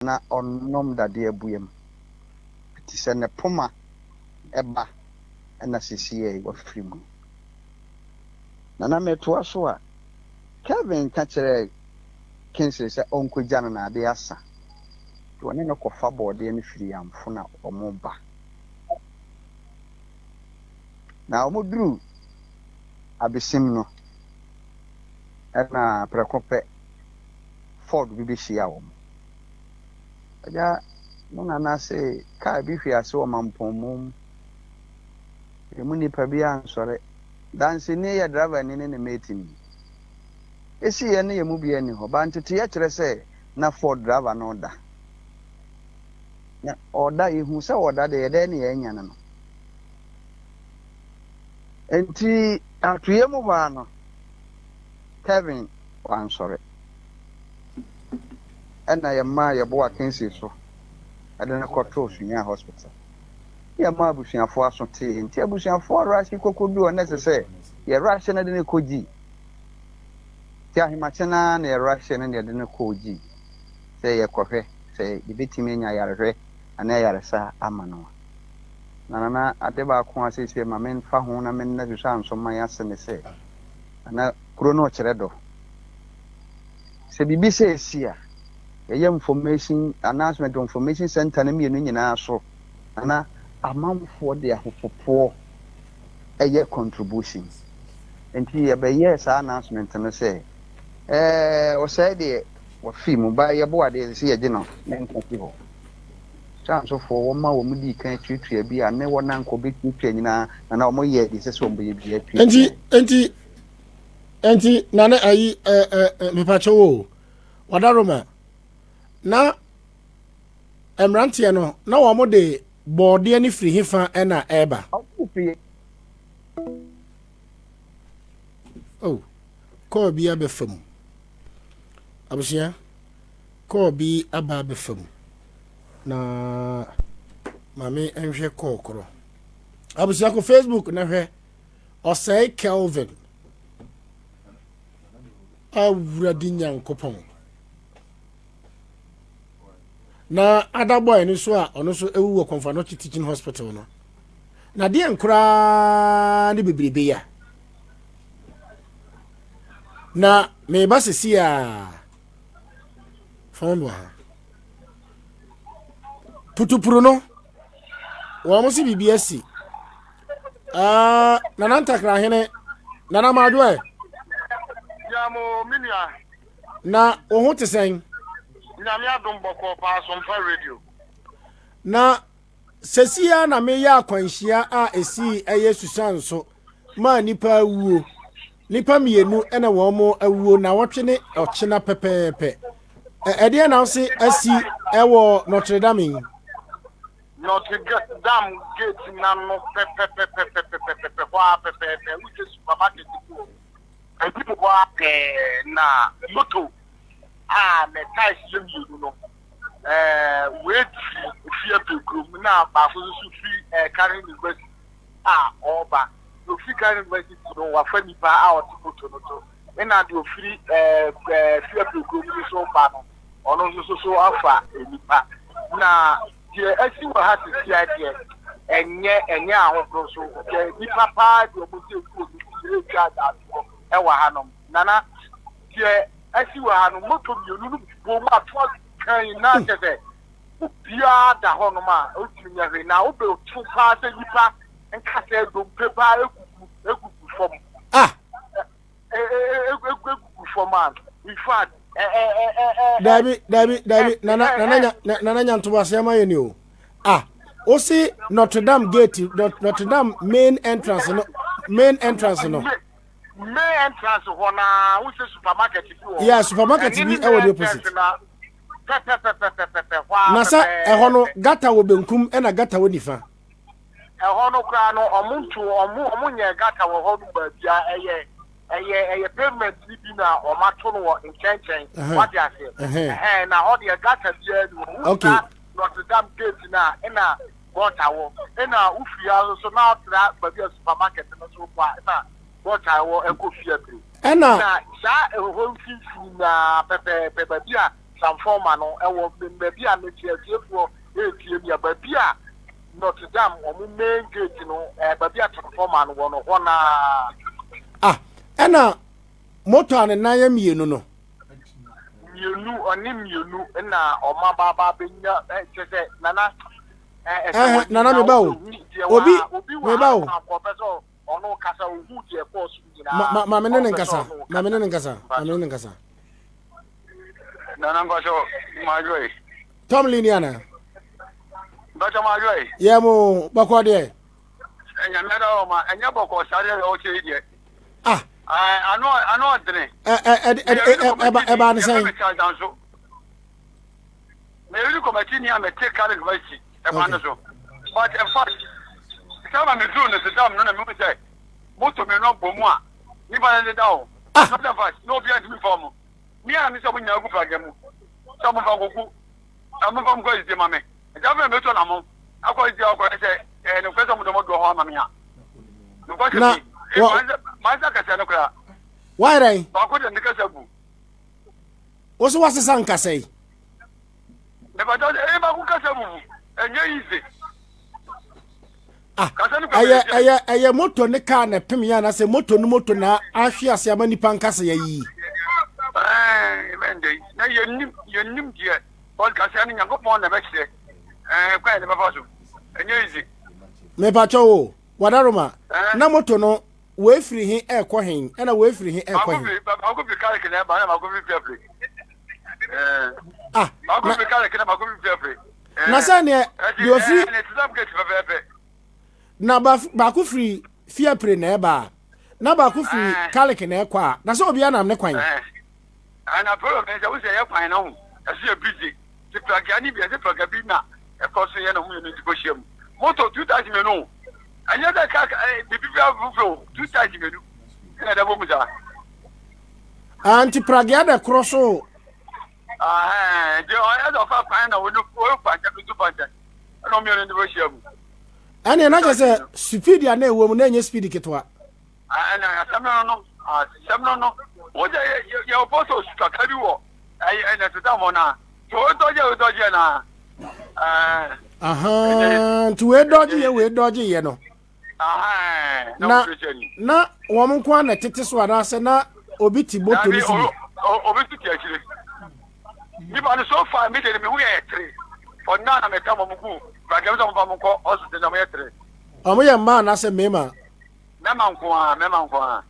na onom dade abuyam ti se ne poma eba na sisiye wa frimu na meto so a Kevin ka kire Kinsley se onkogya na ade asa to one no kofa bode ne firi amfo na omoba na omoduru abesim no na prekope Ford bi hia wo aja no na say ka bi hwia se o mampomum emu nipa bi ansore danse ne ya driver ne mate ni esi ye ne yemu bi ani ho ba ntete ya kire se na Ford driver no da na oda ihu se oda de ye ne ye nya no enti atuye mu ba no Kevin wansore ena ye ma ye bo akensi so adana kɔtɔ sunya hospital ya ma abusuafo asote nti abusuafo rashi kokodu o necessary ye rashi na de ne koji ti ahimache na ye rashi na de ne koji se ye kɔhwɛ se ibetimi nya yarehwɛ ana yaresa amano na ade ba ko asese ma men fa ho na men na hwehwɛ ansoma ya se ne se ana kuro no kyerɛ do se bibi se esia information announcement information center na mienu nyina so ana amamfo de ahopopo eye contributions enti ye be yes announcement no say o say de wo film ba ye bo ade se ye gino na nkopi ho chance for wo ma wo mudi kan tutua bi a ne wo na nkobi tutua nyina na wo ye de se so mbo ye bi enti na na ayi mepacho wo wadaroma na emrantie no na wo mo de bode ani firi hifa na eba ko bi abefam abusia ko bi aba befam na mami enhwe kokoro abusia ko Facebook na hwe osai Kelvin awuradi nyankopon na other boy ni so a ono so ewu wo Comfort Teaching Hospital no na de enkura ni bebrebe ya na me ba sesi a fondwa putupuru no wo mo si BBS na nantakra hene na madwo e ya mo minia na wo ho tesen nyame adom boko pa SOMPA radio na sesia na me ya akwanhia a esi eye susan so ma nipa awuo nipa mienu ena wo mo awuo na wotwe ne ochena pepepe ede na se asi ewo Notre Dame gate na no pepepe kwa pepepe which is supermarket and people walk na moto me ties you know wait fear to group na ba so free carrying university oba you free carrying university no wa fani pa out moto no to na do free fear to group so ba no ono so afa enipa na je asi wa ha ti ade enye ahokro so je nipa pa de omo se ku o ga da e wa hanom nana je asi wa hanu moto mienu bo ma to kan na tete bia da hono ma o tinya re na o be o tu pa se nipa enka se do pepa ekuku form ekuku form in fact Dabi nana nyanto wasema yeni o o si Notre Dame gate Notre Dame main entrance no main entrance hona we say supermarket bi yeah supermarket bi e wo the opposite na sa e hono gata wo benkum e na gata wo nifa e hono kra no omuntu nye gata wo hono ba bia eye payment bi na o ma to no nkenchen what you say na ho de gata bia no okay Notre Dame gate na na gota wo na ufia so na tra ba bia supermarket no so kwa na gota wo ekofia bi na sa ho fi na pepe bia some former no maybe I make you for 8 years, but yeah, Notre Dame or main gate, but yeah, transformer one. Ena moto ne nan yam yenu no. Yenu onim yenu na oma baba benya say nana nana me ba o. Obi me ba o. Ono kasa ohu die course nyina. Ma me ne nkasa. Nana ngosho majoi. Tom Liniana. Bacha majoi. Yemo bako de. Enya meda o ma enya boko sare o che die. I know dre. Eba ne say. Me really committee ni am take care of it. Eba ne so. But in fact, sama me do ne se dam no na me say. Moto me no bomu a. Ni ba ne da o. Not fact, no be at me form. Me am say mo nya gu fagemu. Some fa goku. Am fa mo go is de mame. Ja me me to na mo. Akọ is de akọ say no kwesa mo do mo do ho mame a. No kwesa Maza kasa no kra. Why rai? Ba ko de kasa bu. Oso wase san kasa yi. Me ba do ba ku kasa bu. Enye easy. Aye moto ne car na pem ya na se moto na ahwe ase ama nipa nkasa ya yi. Mende. Na yenim die. All kasa ni Nyankopon na be kire. Kwa ne ba fa so. Enye easy. Me pa cho wadaroma. Na moto no we free hin ekọ hin na we free hin ekọ hin. Ba ko bi kare kene ba na ma ko bi free. Ba ko bi kare kene ba ko bi free. Na sa ne you free. Na ba ko free fear pre na eba. Na ba ko free kale kene ekọ a. Na so obi anam ne kwan. Ana problem is we say kwan na hu. Asi busy. Ti plug ani bi asi plug bi na. E ko so ye na hu ni ko hiem. Moto 2000 me no. Anya da ka bibi afufo 2000 me no. Na da bomu za. Anti pragia da crosso. Je o ya do fa kwan na wo no ko pa ja tu pa ja. No me no ndi hiem. Ani na je se speed ya na ewo mu na enye speed ketwa. Ana samno no. O je ye oposo sta ka bi wo. Ai na tata mo na. To je na. Tu we dodge ye no. Na wo mun kwa na tete so ana se na obi ti moto ni si. Obi ti akire. Ni ba no so far me de me hu ye 3. For now na me ka mo mugu. Ba ga mo fa mo ko osu de na me 3. Omo ye ma na se mema. Mema nko a. Na mema nko a.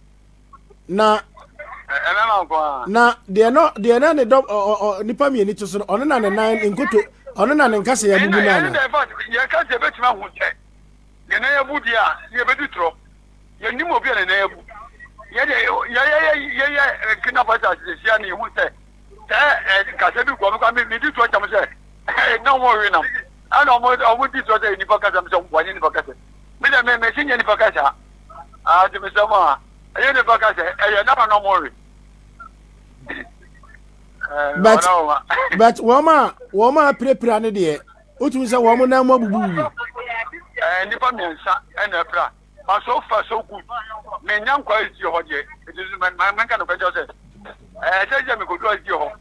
Na de na ne do nipa mi ni to so ono na ne nan nkoto ono na ne nkase ya bubu na na. Ye ka se betima hu che. Ye na ya budi a, ye be ditro. Ye ni mo bi na ya bu. Ye kina ba ta se sia ni hu se. Ka se bi ko ko mi ditro cham se. No worry na. Ana mo ditro se ni ba ka se mo wa ni ba ka se. Me sin ye ni ba ka sa. Di me so ma. Ye ni ba ka se. Na no worry. But woma prepare ne de otu se wo mo na mo bubu. Nipa mensa na pra. But so far so good. Me nyam kwa isi ho de. It is man kan ko just say me ko do isi ho.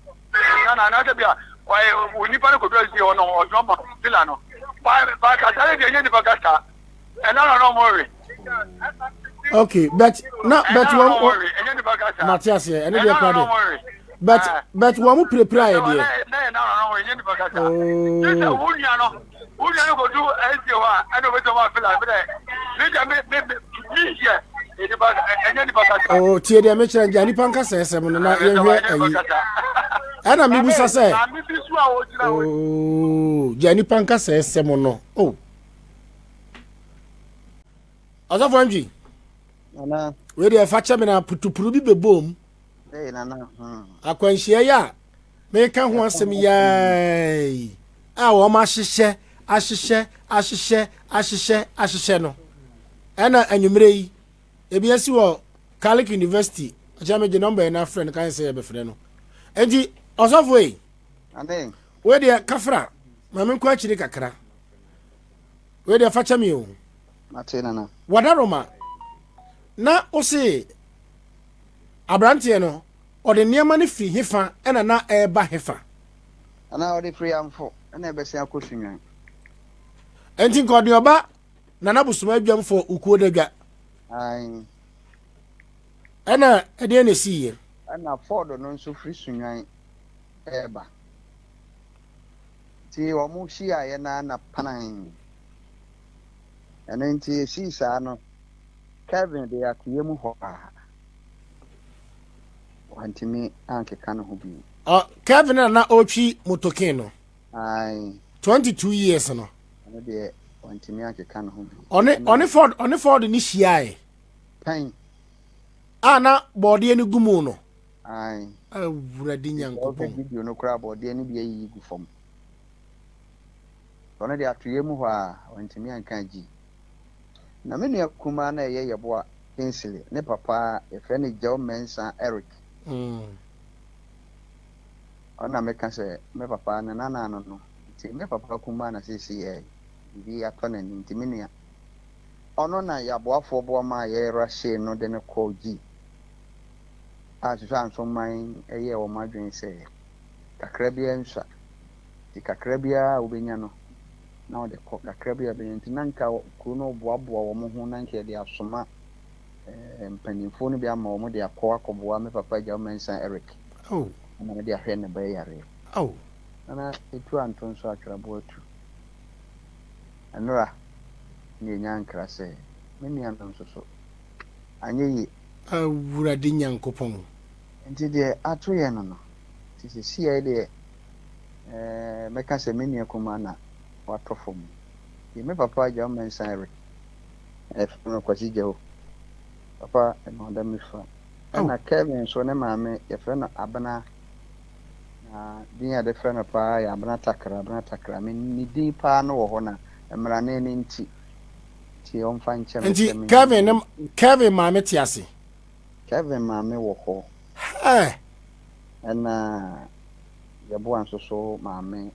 Na te bia. Why nipa ko do isi ho no ojo ma fila no. Ba ka tare de nye nipa ka sta. No worry. Okay, but one Matthias here, and they are but one more prepare idea. Oh, Tia, they mentioned Johnny Panka says, and I maybe say, oh, Johnny Panka says, Semono. Oh, as of Angie. We dey facha me na putupuru bi bebom nana akwanhia ya me ka ho asem yai wo ma ahyehyɛ no ɛna anwumre yi ebi asi wo Catholic University acha me je number na friend kan say be frɛ no enti osofo yi amen we dey kafra ma me kwa chiri kakra we dey facha me o mate nana wadaroma na ose abrante no ode niema ne fi hefa ena na eba hefa ana odi free amfo na be sia kosunwan enti nkodi oba na nabusuma adwam for ukuo dagwa ai ana ede na siye ana Ford no nso free sunwan eba ti o mu shi aye na panan ana nti si sa no Kevin de akuye mu ho wantimi ankeka no ho bi Kevin na otwi motokin no ai 22 years no ana de wantimi ankeka no ho bi one Ford ni hia pan ana body ni gumu no ai awurade nyankopon video no kra body ni bi yi gu fam ona de atoye mu ho wantimi anka ji na me nua kuma na ye yeboa Kinsley ne papa e fe ne Joe Mensa Eric ona me ka se me papa na nana no ti me papa kuma na sisi bi atona ni ti me nua ono na yaboafo bo ma ye rashe no de ne ko ji so anso man eye wo madwen se kakra bia nsa ti kakra bia obenya no na de ko kakra bia be nti nanka ku no boaboa wo mo ho nanka de asoma mpanimfo no bia ma wo de akọboa me papa Joe Mensa Eric na de ahwe ne ba yare ana etu anton so atwrabo atu anura ni nyankra se me ni anton so anyeyi awurade nyankopon nti de ato ye no ti si ye de meka se me ni akoma na watofo mu me papa Joe Mensa Eric no kwasi je papa no da mi fa na Kevin so ne maame ye fe no abana na din ya de fe no pa ya abana takra me ni din pa no wo ho na emra ne ne nti ti on fa nche nti Kevin maame ti ase Kevin maame wo ho na ye bo anso so maame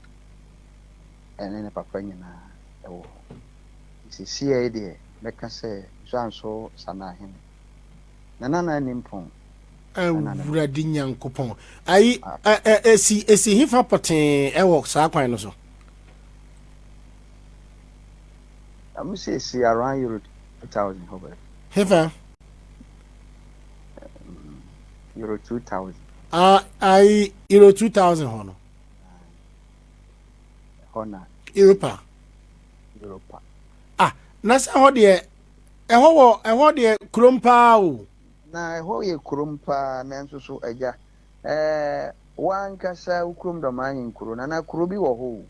ene ne papa nyina ewo si ye de meka se so sana hin na nimpon awurade nyankopon ai esi hifa poten ewo saa kwan no so I'm say around Euro 2000 hobe hifa Euro 2000 ai Euro 2000 hono hona Europa na sa ho de eho de krompa o na eho ye krompa na nso so agya wankasa ukrom do manyin kro na krobi wo ho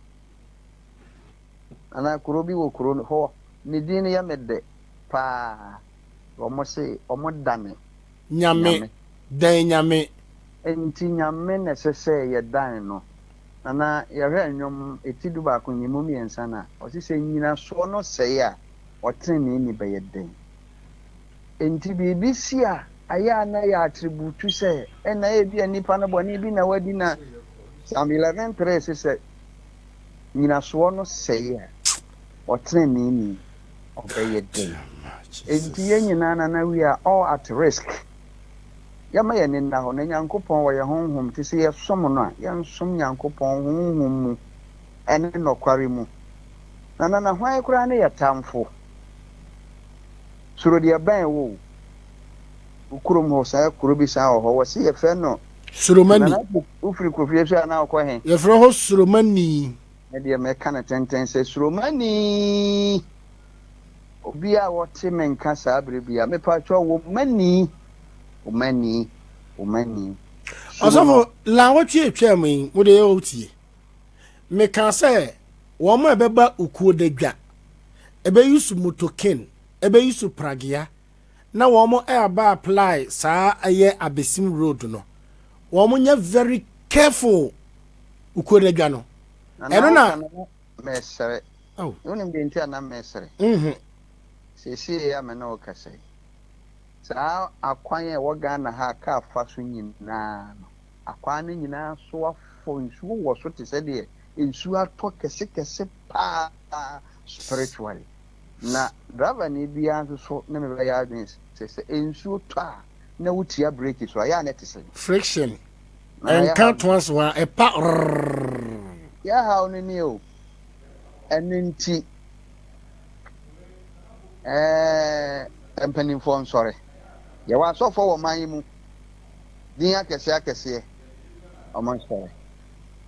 ana krobi wo kro ho ni din ya medde pa omo se omo dane nyame dan nyame enti nyame na sese ye dan no na ya hwe anwom etidu ba ko nyimu miensa na o se nyina so no sei a otrene ni be ye den enti bibisi a aya na ya attribute se na e bia nipa no boni bi na wadi na Psalm 11:3 se nyina so no sei a otrene ni obeye den enti ye nyina na we are all at risk yama ye nna ho na nyankopon wo ye honhom ti se ye som no a ye nsom nyankopon honhom mu ene nokware mu na hwan kura na ye tamfo suro de ban wo ukurum ho sa kuro bi sa ho wo se ye fe no suromani ufiri kofie so na akọ he ye fro ho suromani e de me kana tenten se suromani obi a wo te menka sa abrebia me pa cho wo mani umani osofo la wotwe etwa mi wo de otie me kan se wo mo ebeba ukuo dagwa ebe yusu motokin ebe yusu pragia na wo mo eba apply saa aye abesim road no wo mo nya very careful ukuo dagwa no eno na mesere unim de ntia na mesere sisi ya me na o kase saa akwan e wo Ghana ha ka afa so nyina no akwan ne nyina so afo nsu wo so te se de nsu ato kese pa spiritually na driver ni bia so na me ya adwin se nsu to a na wutia brake so ya na te se friction and can't once one a pa ya ha no ni o enenti empanimfo nsɔre ya wa asɔfo wɔ man yi mu din akɛse ɔmo nsɔre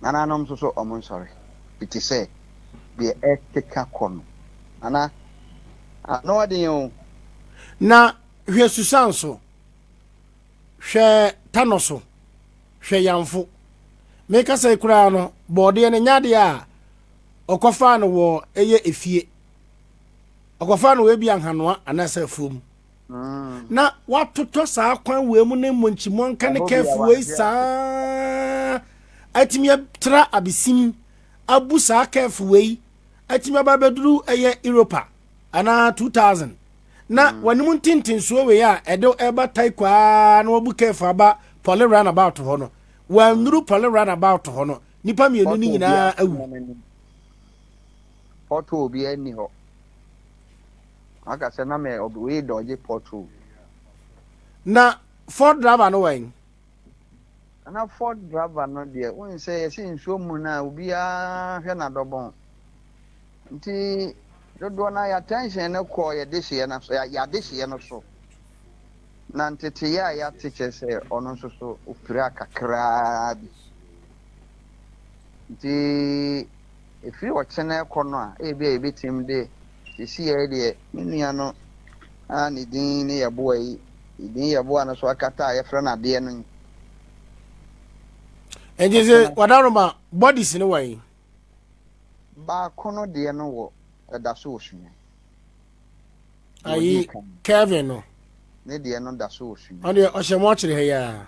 nananom nso so ɔmo nsɔre iti sɛ deɛ ɛkeka kɔ no ana ano ɔden o na hwɛ susan so hwɛ tano so hwɛ yamfo meka sɛ kura no bɔɔdeɛ no nyade a ɔkɔfa no wɔ ɛyɛ efie ɔkɔfa no wɔ bi anhanoa anasɛ afuom na watotɔ saa kwan wɔ mu ne monchimɔ nka ne kɛfo wei saa atimi tra abisim abu saa kɛfo wei atimi aba bɛduru ɛyɛ Europa ana 2000 na wanim ntintinsuo wei a ɛde ɛba tai kwaa na wabu kɛfo aba poly runabout hɔ no wanuru poly runabout hɔ no nipa mienu ni nyinaa awu photo obi ani hɔ aka sɛ na me obi dɔgye photo na Ford driver no wan ana Ford driver no deɛ won sɛ yɛsi nsuo mu na obi a hwɛ na dɔbɔn nti dodo na ya tension ne kɔ yɛ de hye na so ya de hye no so na ntete ya teacher sɛ ɔno nso so opira kakra bi nti efi ɔkyene kɔ no a ebi tim de sisi yɛ deɛ menua no a ne din ne yɛboa yi din yɛboa no so akata a yɛfrɛ no adeɛ no ɛnti sɛ wadaroma bodies ne wan baako no deɛ no wɔ ɛda so osua ayi Kevin no ne deɛ no da so osua ɔde ɔhyɛ mo akyere ha ya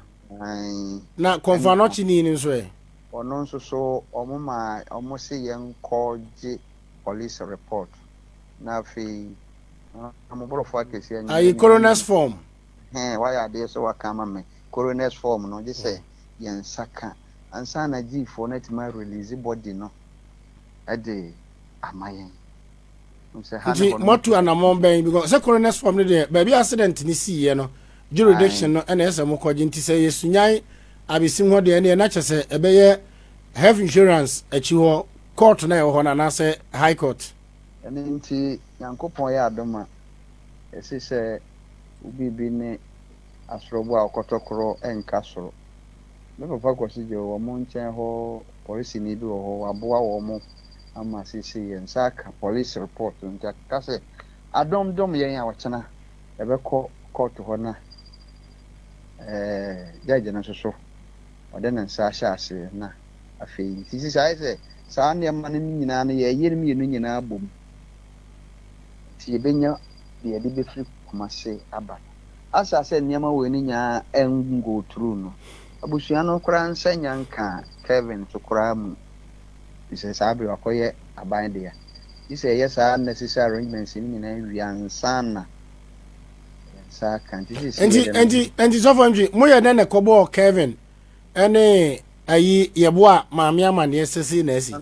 na konfa no kyini ni nso ɔno nso so ɔmo se yɛn kɔgye police report na fi amoborofo akesi anya ayi coroner's form why are they so wakama me coroner's form no just say yɛn saka ansa na gifo na tima release body no ade amayen nti motu anamon ben because say coroner's form no there baby accident ni see no jurisdiction no na ese mo kɔgye nti sɛ yesunyan abesim ho de na kyese ɛbɛyɛ health insurance achi ho court na ɛwɔ hɔ na sɛ high court ɛne nti yankopɔn yɛ adoma ɛsi sɛ ubibi ne asorobo a ɔkɔtɔkorɔ ɛnka soro me papa kwasi je wɔ mo nkyɛn hɔ police ni bi wɔ hɔ aboa wɔ mo ama sisi yɛn saka police report nti aka sɛ adomdom yɛn a wɔkyena ɛbɛkɔ court hɔ na judge no so ɔde ne nsa ahyɛ ase na afei nti sisi ayɛ sɛ saa nneɛma no nyinaa no yɛyɛ no mmienu nyinaa bom nti yɛbɛnya deɛ de bɛfiri kumase aba asa sɛ nneɛma wɔ ni nyaa ɛngo through no abusua no koraa nsa nyanka Kevin so koraa mu sɛ saa bere akɔyɛ aban deɛ sɛ yɛ saa necessary arrangements ni nyinaa wiansa na saa kan enti so far mo yɛ na kɔbɔ Kevin ɛne ayi yɛboa maame amane sese na asi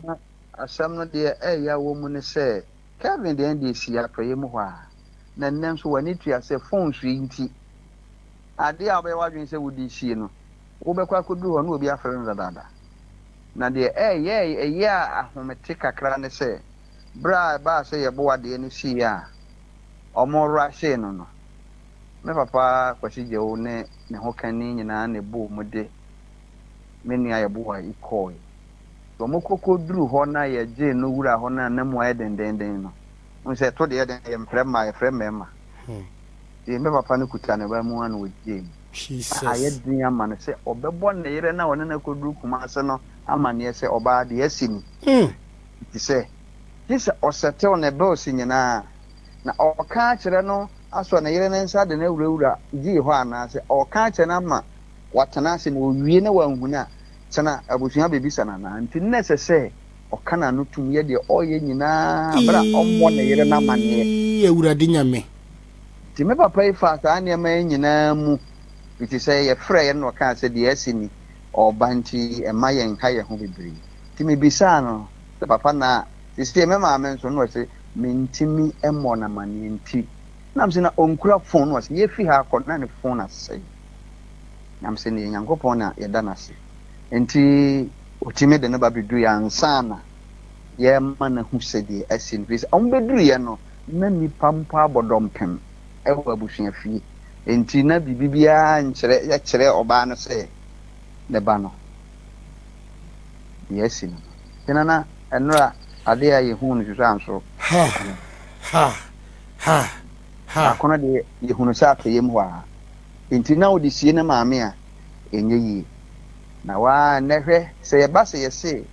asɛm no deɛ ɛyɛ wɔ mu ne sɛ Kevin deɛ ndi si apɛyɛ mu hɔ a na nnɛ nso wani tua sɛ phone so nti ade a ɔbɛyɛ wadwen sɛ wodi sie no wobɛkɔ akɔdu hɔ no obi afɛre no dada na deɛ ɛyɛ a ahomete kakra ne sɛ bra ba sɛ yɛboa deɛ no sie a ɔmo rahye no me papa kwasi gyewo ne ho kani nyinaa ne bo mu de me nua yɛboa ikɔe ɔmo kɔkɔ duru hɔ na yɛgye no wura hɔ na mu ayɛ dendenden no sɛ to deɛ den yɛ yɛfrɛ mɛma me papa no kuta ne ba mu ana wɔgye ayɛ din ama no sɛ ɔbɛbɔ ne yere na ɔne na kɔduru kumase no ama neɛ sɛ ɔbaa deɛ asi ni nti sɛ ɔsɛtew ne bills nyinaa na ɔka kyerɛ no asɔ ne yere ne nsa de na wurawura gye hɔ anaasɛ ɔka kyerɛ no ama watena ase na owie na wanhu na tena abusua bebisa na nti nnɛ sɛ ɔka na no tum yɛ deɛ ɔyɛ nyinaa bra ɔmmɔ ne yere na maneɛ awurade nyame nti me papa yi fa saa nneɛma yi nyinaa mu nti sɛ yɛfrɛ yɛ no ɔka sɛ deɛ asi ni ɔba nti ɛma yɛn ha yɛn ho bebree nti mebisa no sɛ papa na sisi me maame nso no ɔsɛ mentimi ɛmmɔ na maneɛ nti nam sɛ na ɔnkura phone no ɔsɛ yɛfi ha akɔ na ne phone asɛe nam sɛ ne nyankopɔn na yɛda no ase nti otime de no ba bedu ya ansana ye ma na hu sedi asin vis on bedu ye no na nipa mpo abodompem e wo abusua fie enti na bibibia nkyere ya kyere oba no se ne ba no yes no tenana enra ade ya ye hu no hwehwe anso ha akono de ye hu no sa atayem ho a enti na odi sie na maame a enye yi na wa nehwe se ye ba se ye se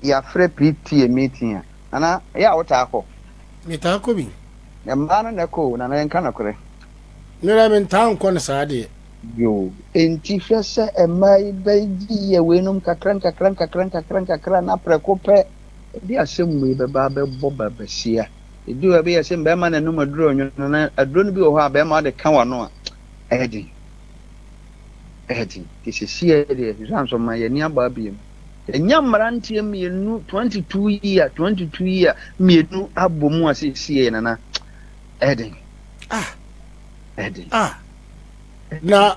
ya frɛ PT meeting ana ya wota akọ meta ko bi na mano na ko na nka na kore nira men tan ko na saade yo enti hwese emai bayi ye wenum kakran na preko pe di asem we be ba be bo ba besia edu we be asem be ma na num aduro onyo na aduro no bi wo ha be ma de ka wano a edi tisisi de janso ma ye ni aba biem enya mrantie mienu 22 year mienu abomu asisi na edi na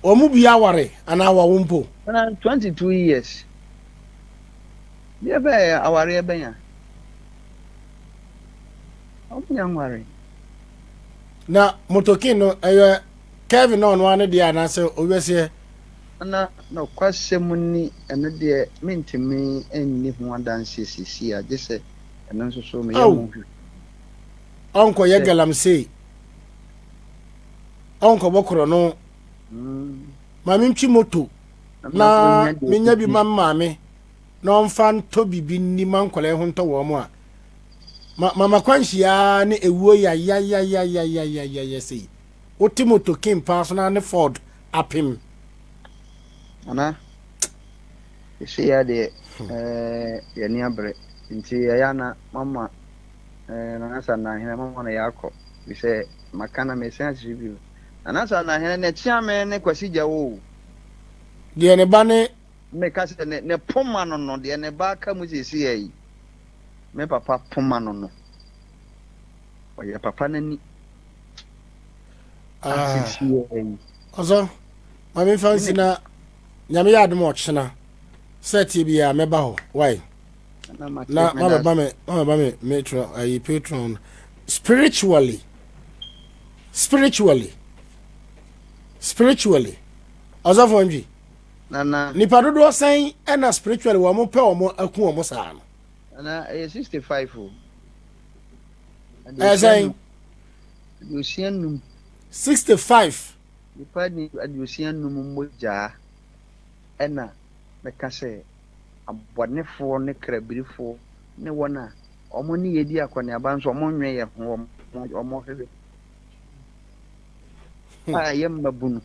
omu bia ware ana wa wompo na 22 years ye be aware be ya omunya ware na motokin no Kevin on one dia na se obese na kwasem ni ene de mentimi enni ho adanse sisi a je se ene nso so me yamu onko ye galamse onko bokoro no mami ntwi moto na menya bi mamame na onfa nto bibi ni mankole ho nto wo mo a mama kwanhia ne ewuo ya sei Otimoto Kim personal ne Ford apim ana isi ya de ya ni abre nti ya na mama na asa na hina mama na yakọ bise makana me sense review na asa na hina ne chiame ne kwasi jawo de ne ba ne me kase ne poma no de ne ba ka mu sisi yi me papa poma no oya papa nani ọzọ mami fancy na nyame ya adom ọchena set bi ya meba ho why na mama ba me metro ayi patron spiritually ọzọ fonji na nipa dodo san na spiritually wo mo pe wo mo aku wo mo saa no na 65 o saying you see 65 nipa ni adusian num moja ena meka se abonefo ne krabirifo ne wona omo ni yedi akwane abanso omo nwe ye ho omo hebe ye mabunu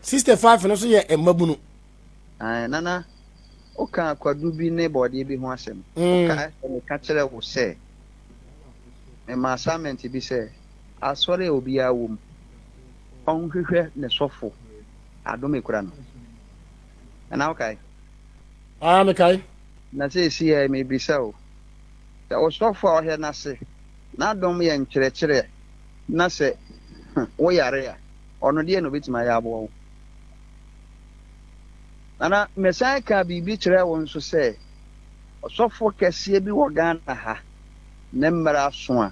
65 no so ye emabunu nana oka akwadu bi ne body bi ho asem oka me ka kire wo se e ma assignment bi se asore obi awom onhwehwe ne sofo adome kura no na okay me kai na se si e me bisa o se o sofo o he na se na adom ye nkyerɛkyerɛ na se wo yare a ono de no betima ya abo ana mesan ka bibi kyerɛ wo nso se osofo kɛse bi wo Ghana ha ne mmara so a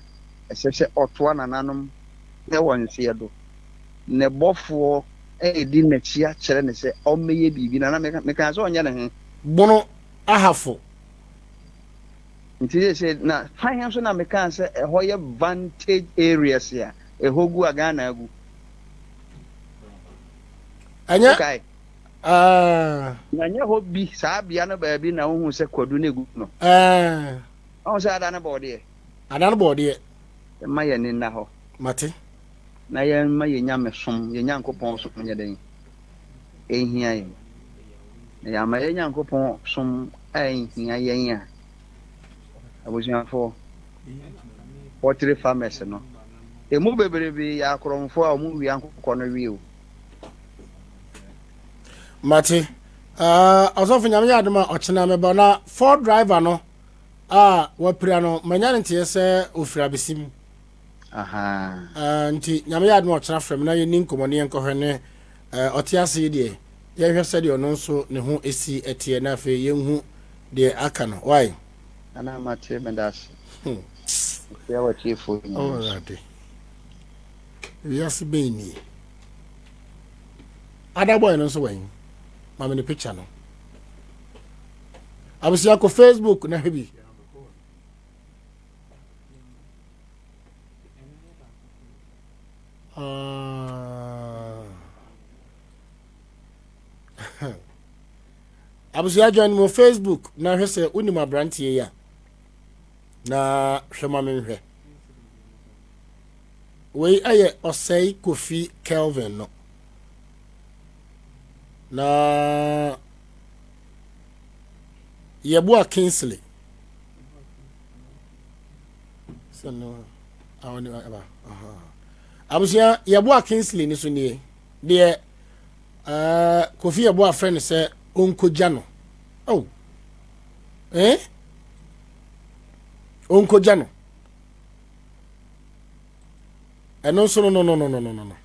ɛsɛ ɔtoa nananom ne wɔnsie do ne bɔfoɔ di n'akyi akyerɛ ne sɛ ɔmmɛyɛ biribi na meka sɛ ɔnyɛ ne he bono ahafo nti sɛ na fan so na meka sɛ ɛhɔ yɛ vantage areas a ɛhɔ gu a Ghana agu anya na nyɛ hɔ bi saa bea no baabi na wohu sɛ kwadu no egu no ɔhu sɛ ada no bɔɔdeɛ ma yɛ ne na hɔ mate na yɛ ma yɛ nyame som yɛ nyankopɔn som nyɛ den ehia yɛ na yɛ ma yɛ nyankopɔn som ehia yɛn a abusuafo pottery farmers no emu bebrebe yɛ akorɔmfo a ɔmo wi ankokɔ no wi o mate ɔsɔfo nyame yɛ adom a ɔkyena meba na Ford driver no wapira no manya nte sɛ ofira besim nti nyame yɛ adom ɔkyena frɛm na yɛni nkɔmmɔne yɛnkɔhwɛ ne ɔte ase deɛ yɛhwɛ sɛ deɛ ɔno nso ne ho esi ɛteɛ na afei yɛnhu deɛ aka no why ana mate me das ya watie fo ni oh rade wiase bɛn ni ada boy no nso wɛn mame ne picture no abusia ko Facebook na hwɛ bi abusia join mo Facebook na hwɛ sɛ unim abrantie ya na hwɛ ma me hwɛ wei ayɛ ɔsɛe Kofi Kelvin no na yɛboa Kingsley sɛno awone aba abusia yɛboa Kingsley ni so nie deɛ Kofi yɛboa friend sɛ onkogya no oh onkogya no ɛno nso no